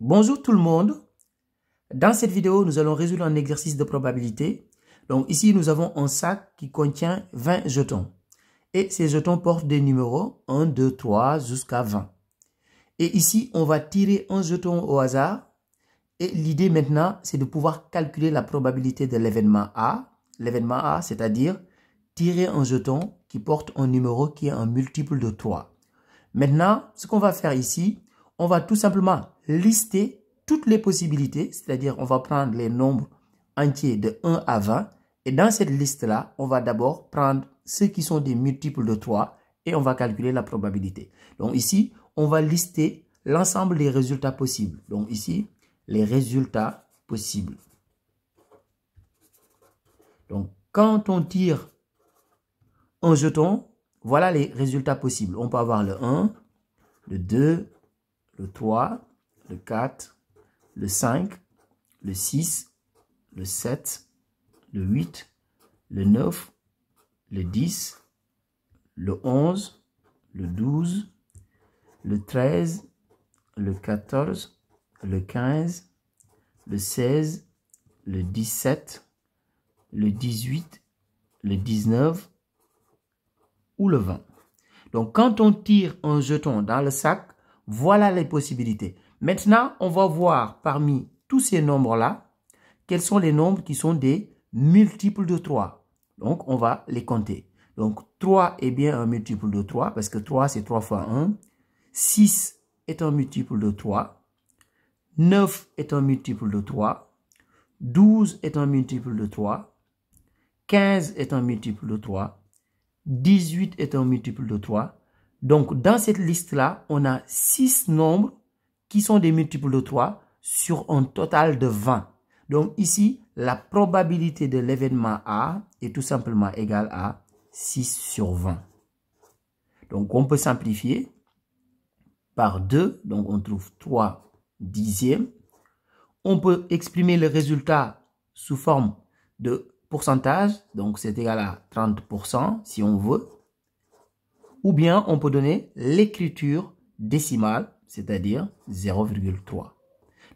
Bonjour tout le monde. Dans cette vidéo, nous allons résoudre un exercice de probabilité. Donc ici, nous avons un sac qui contient 20 jetons. Et ces jetons portent des numéros 1, 2, 3 jusqu'à 20. Et ici, on va tirer un jeton au hasard. Et l'idée maintenant, c'est de pouvoir calculer la probabilité de l'événement A. L'événement A, c'est-à-dire tirer un jeton qui porte un numéro qui est un multiple de 3. Maintenant, ce qu'on va faire ici, on va tout simplement lister toutes les possibilités, c'est-à-dire on va prendre les nombres entiers de 1 à 20 et dans cette liste-là, on va d'abord prendre ceux qui sont des multiples de 3 et on va calculer la probabilité. Donc ici, on va lister l'ensemble des résultats possibles. Donc ici, les résultats possibles. Donc quand on tire un jeton, voilà les résultats possibles. On peut avoir le 1, le 2, le 3, le 4, le 5, le 6, le 7, le 8, le 9, le 10, le 11, le 12, le 13, le 14, le 15, le 16, le 17, le 18, le 19 ou le 20. Donc, quand on tire un jeton dans le sac, voilà les possibilités. Maintenant, on va voir parmi tous ces nombres-là, quels sont les nombres qui sont des multiples de 3. Donc, on va les compter. Donc, 3 est bien un multiple de 3 parce que 3, c'est 3 fois 1. 6 est un multiple de 3. 9 est un multiple de 3. 12 est un multiple de 3. 15 est un multiple de 3. 18 est un multiple de 3. Donc, dans cette liste-là, on a 6 nombres qui sont des multiples de 3 sur un total de 20. Donc, ici, la probabilité de l'événement A est tout simplement égale à 6 sur 20. Donc, on peut simplifier par 2. Donc, on trouve 3 dixièmes. On peut exprimer le résultat sous forme de pourcentage, donc c'est égal à 30% si on veut. Ou bien on peut donner l'écriture décimale, c'est-à-dire 0,3.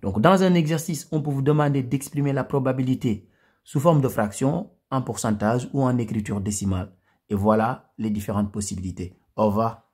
Donc dans un exercice, on peut vous demander d'exprimer la probabilité sous forme de fraction, en pourcentage ou en écriture décimale. Et voilà les différentes possibilités. Au revoir.